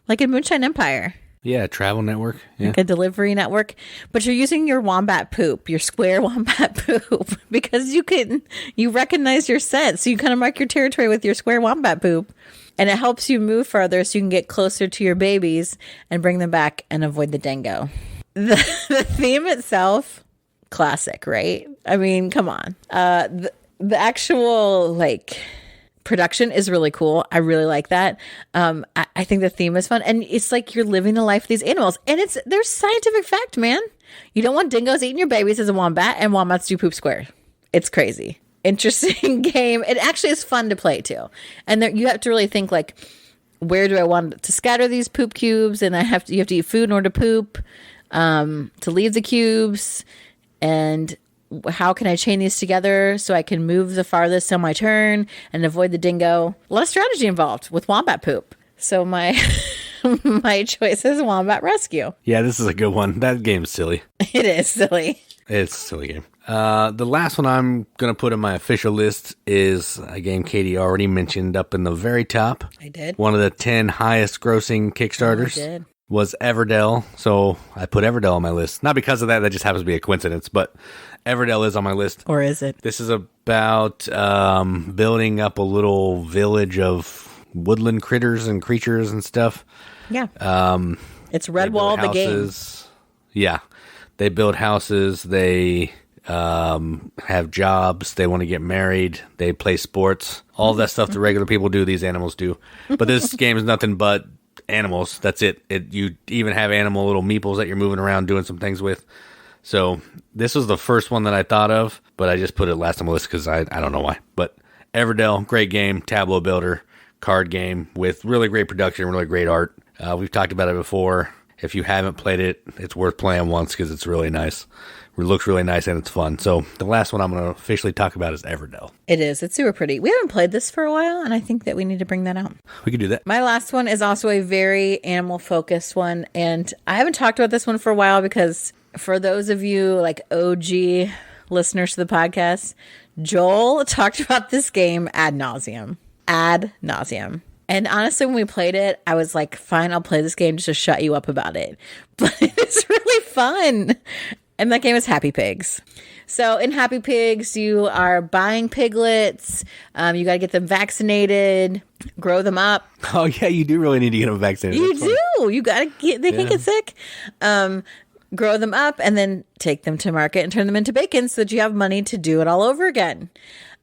Moonshine Empire. Yeah, travel network. Yeah. Like a delivery network. But you're using your wombat poop, your square wombat poop, because you recognize your scent. So you kind of mark your territory with your square wombat poop. And it helps you move further so you can get closer to your babies and bring them back and avoid the dingo. The theme itself, classic, right? I mean, come on. The actual, production is really cool. I really like that. I think the theme is fun, and it's like you're living the life of these animals, and there's scientific fact, man. You don't want dingoes eating your babies as a wombat, and wombats do poop square. It's crazy. Interesting game. It actually is fun to play too, and you have to really think like, where do I want to scatter these poop cubes, and you have to eat food in order to poop, to leave the cubes, and how can I chain these together so I can move the farthest on my turn and avoid the dingo? A lot of strategy involved with wombat poop. So my my choice is Wombat Rescue. Yeah, this is a good one. That game's silly. It is silly. It's a silly game. The last one I'm going to put in my official list is a game Katie already mentioned up in the very top. I did. One of the 10 highest grossing Kickstarters. I did. Was Everdell, so I put Everdell on my list. Not because of that just happens to be a coincidence, but Everdell is on my list. Or is it? This is about building up a little village of woodland critters and creatures and stuff. Yeah. It's Redwall, the game. Yeah. They build houses. They have jobs. They want to get married. They play sports. All that stuff the regular people do, these animals do. But this game is nothing but animals. That's it. You even have animal little meeples that you're moving around doing some things with. So this was the first one that I thought of, but I just put it last on my list because I don't know why. But Everdell, great game, tableau builder, card game with really great production, really great art. We've talked about it before. If you haven't played it, it's worth playing once because it's really nice. It looks really nice and it's fun. So the last one I'm going to officially talk about is Everdell. It is. It's super pretty. We haven't played this for a while, and I think that we need to bring that out. We could do that. My last one is also a very animal-focused one, and I haven't talked about this one for a while because for those of you like OG listeners to the podcast, Joel talked about this game ad nauseum. Ad nauseum. And honestly, when we played it, I was like, fine, I'll play this game just to shut you up about it. But it's really fun. And that game is Happy Pigs. So in Happy Pigs, you are buying piglets. You got to get them vaccinated, grow them up. Oh, yeah, you do really need to get them vaccinated. You do. You got to get, they can't get sick. Grow them up and then take them to market and turn them into bacon so that you have money to do it all over again.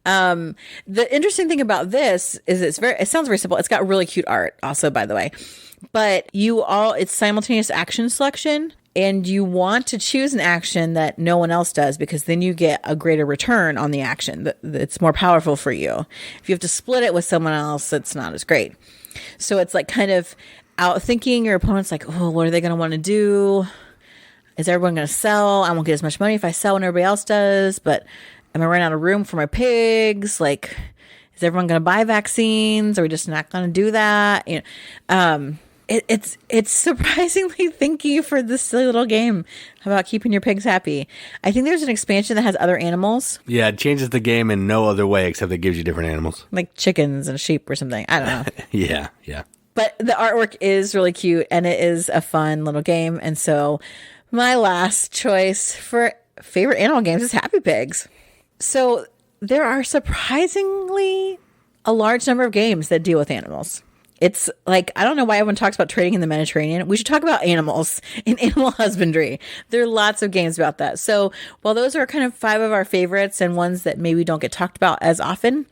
The interesting thing about this is it sounds very simple. It's got really cute art also, by the way, but it's simultaneous action selection, and you want to choose an action that no one else does because then you get a greater return on the action. It's more powerful for you. If you have to split it with someone else, it's not as great. So it's like kind of outthinking your opponent's like, oh, what are they going to want to do? Is everyone going to sell? I won't get as much money if I sell when everybody else does, but am I running out of room for my pigs? Like, is everyone going to buy vaccines? Are we just not going to do that? You know, it's surprisingly thinky for this silly little game about keeping your pigs happy. I think there's an expansion that has other animals. Yeah, it changes the game in no other way except it gives you different animals. Like chickens and sheep or something. I don't know. Yeah. But the artwork is really cute, and it is a fun little game. And so my last choice for favorite animal games is Happy Pigs. So there are surprisingly a large number of games that deal with animals. It's like, I don't know why everyone talks about trading in the Mediterranean. We should talk about animals and animal husbandry. There are lots of games about that. So while those are kind of 5 of our favorites and ones that maybe don't get talked about as often,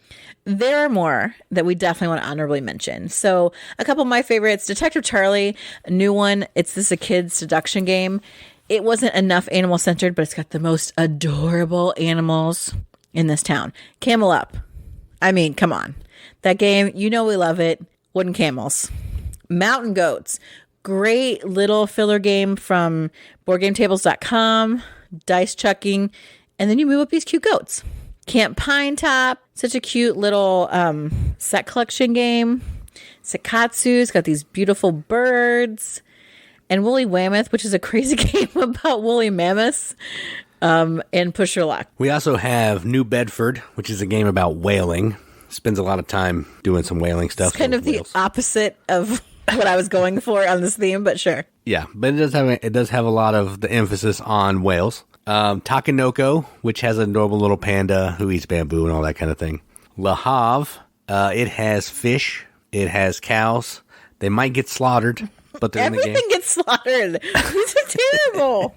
there are more that we definitely want to honorably mention. So a couple of my favorites, Detective Charlie, a new one. It's a kid's seduction game. It wasn't enough animal centered, but it's got the most adorable animals in this town. Camel Up. I mean, come on. That game, you know we love it. Wooden camels. Mountain Goats. Great little filler game from BoardGameTables.com. Dice chucking. And then you move up these cute goats. Camp Pinetop. Such a cute little set collection game. Seikatsu. It's got these beautiful birds. And Woolly Whammoth, which is a crazy game about woolly mammoths. And Push Your Luck. We also have New Bedford, which is a game about whaling. Spends a lot of time doing some whaling stuff. It's kind of the opposite of what I was going for on this theme, but sure. Yeah, but it does have a lot of the emphasis on whales. Takenoko, which has an adorable little panda who eats bamboo and all that kind of thing. Le Havre, it has fish. It has cows. They might get slaughtered, but they're in the game. Everything gets slaughtered. These are terrible.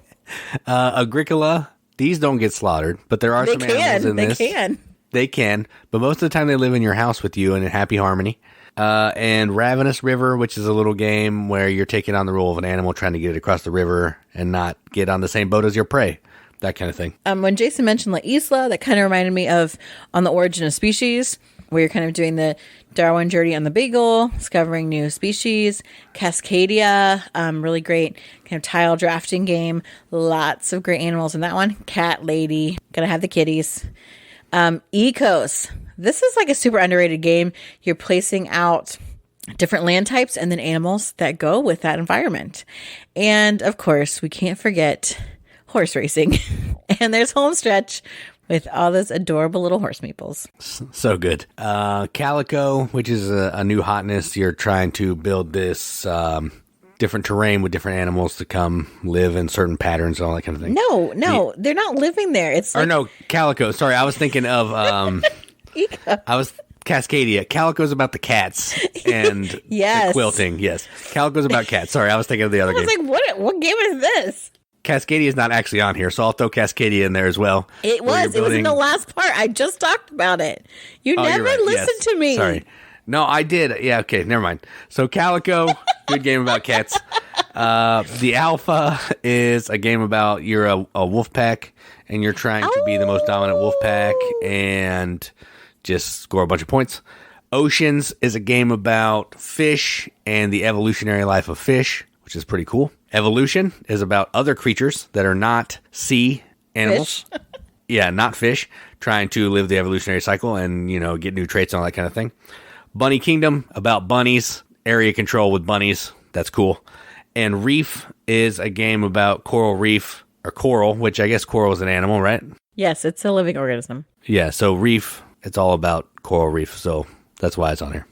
Agricola, these don't get slaughtered, but there are some animals in this. They can. they can, but most of the time they live in your house with you in a happy harmony. And Ravenous River, which is a little game where you're taking on the role of an animal, trying to get it across the river and not get on the same boat as your prey. That kind of thing. When Jason mentioned La Isla, that kind of reminded me of On the Origin of Species, where you're kind of doing the Darwin journey on the Beagle, discovering new species. Cascadia, really great kind of tile drafting game. Lots of great animals in that one. Cat lady, gotta have the kitties. Ecos. This is like a super underrated game. You're placing out different land types and then animals that go with that environment. And of course, we can't forget horse racing. And there's HomeStretch with all those adorable little horse meeples. So good. Calico, which is a new hotness. You're trying to build this different terrain with different animals to come live in certain patterns and all that kind of thing. No, they're not living there. It's like... Or no, Calico. Sorry, I was thinking of... I was Cascadia. Calico's about the cats and the quilting. Yes, Calico's about cats. Sorry, I was thinking of the other game. I was like, what game is this? Cascadia is not actually on here, so I'll throw Cascadia in there as well. It was in the last part. I just talked about it. You never listened to me. Sorry. No, I did. Yeah, okay, never mind. So Calico, good game about cats. The Alpha is a game about you're a wolf pack and you're trying to be the most dominant wolf pack and just score a bunch of points. Oceans is a game about fish and the evolutionary life of fish, which is pretty cool. Evolution is about other creatures that are not sea animals. Yeah, not fish, trying to live the evolutionary cycle and, get new traits and all that kind of thing. Bunny Kingdom, about bunnies, area control with bunnies. That's cool. And Reef is a game about coral reef, or coral, which I guess coral is an animal, right? Yes, it's a living organism. Yeah, so Reef, it's all about coral reef, so that's why it's on here.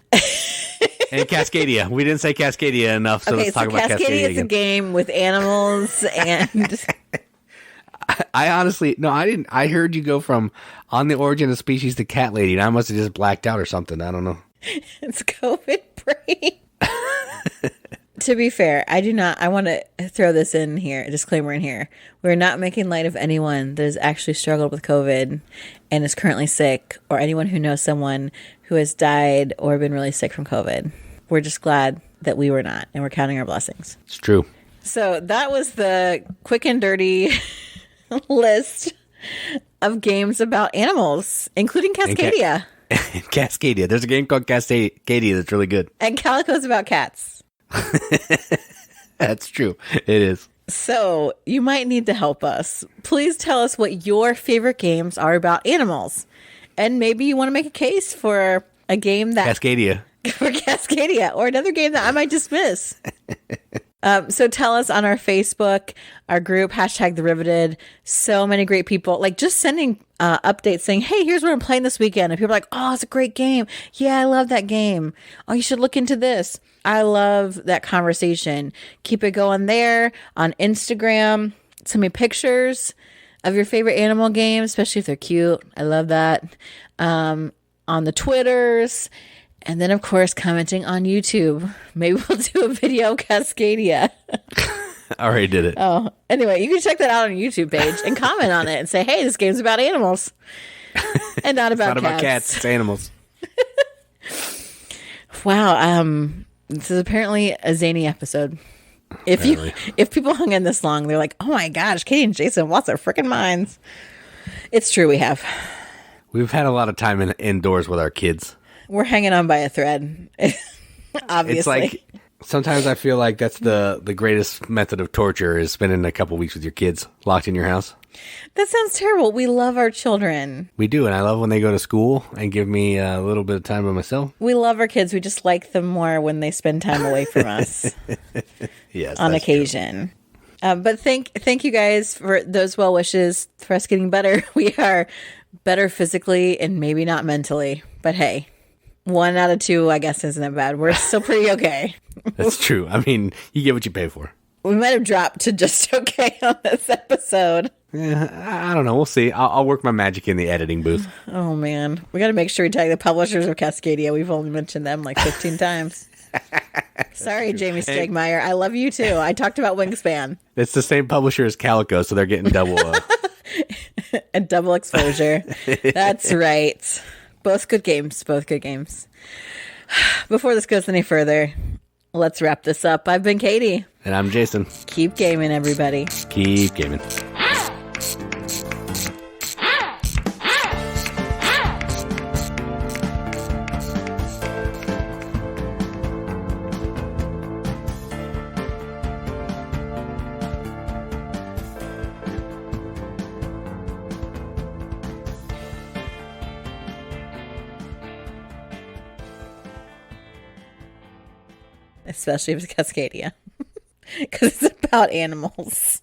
And Cascadia. We didn't say Cascadia enough, so let's talk about Cascadia again. Cascadia is a game with animals and... I honestly, no, I didn't. I heard you go from On the Origin of Species to Cat Lady, and I must have just blacked out or something. I don't know. It's COVID brain. To be fair, I want to throw this in here, a disclaimer in here. We're not making light of anyone that has actually struggled with COVID and is currently sick, or anyone who knows someone who has died or been really sick from COVID. We're just glad that we were not, and we're counting our blessings. It's true. So that was the quick and dirty list of games about animals, including Cascadia. Cascadia. There's a game called Cascadia that's really good. And Calico's about cats. That's true. It is. So you might need to help us. Please tell us what your favorite games are about animals. And maybe you want to make a case for a game that... Cascadia. For Cascadia. Or another game that I might dismiss. So tell us on our Facebook, our group, # The Riveted. So many great people, like just sending updates saying, hey, here's what I'm playing this weekend. And people are like, oh, it's a great game. Yeah, I love that game. Oh, you should look into this. I love that conversation. Keep it going there on Instagram. Send me pictures of your favorite animal games, especially if they're cute. I love that. On the Twitters. And then, of course, commenting on YouTube. Maybe we'll do a video Cascadia. I already did it. Oh, anyway, you can check that out on our YouTube page and comment on it and say, hey, this game's about animals and not about cats. Not about cats, it's animals. Wow. This is apparently a zany episode. If people hung in this long, they're like, oh my gosh, Katie and Jason lost their freaking minds. It's true, we have. We've had a lot of time indoors with our kids. We're hanging on by a thread, obviously. It's like, sometimes I feel like that's the greatest method of torture is spending a couple weeks with your kids locked in your house. That sounds terrible. We love our children. We do, and I love when they go to school and give me a little bit of time by myself. We love our kids. We just like them more when they spend time away from us. Yes, on occasion. But thank you guys for those well wishes for us getting better. We are better physically and maybe not mentally, but hey. 1 out of 2, I guess, isn't that bad. We're still pretty okay. That's true. I mean, you get what you pay for. We might have dropped to just okay on this episode. I don't know. We'll see. I'll work my magic in the editing booth. Oh, man. We got to make sure we tag the publishers of Cascadia. We've only mentioned them like 15 times. Sorry, Jamie Stegmaier. I love you, too. I talked about Wingspan. It's the same publisher as Calico, so they're getting double. A double exposure. That's right. Both good games. Both good games. Before this goes any further, let's wrap this up. I've been Katie. And I'm Jason. Keep gaming, everybody. Keep gaming. Especially if it's Cascadia. Because it's about animals.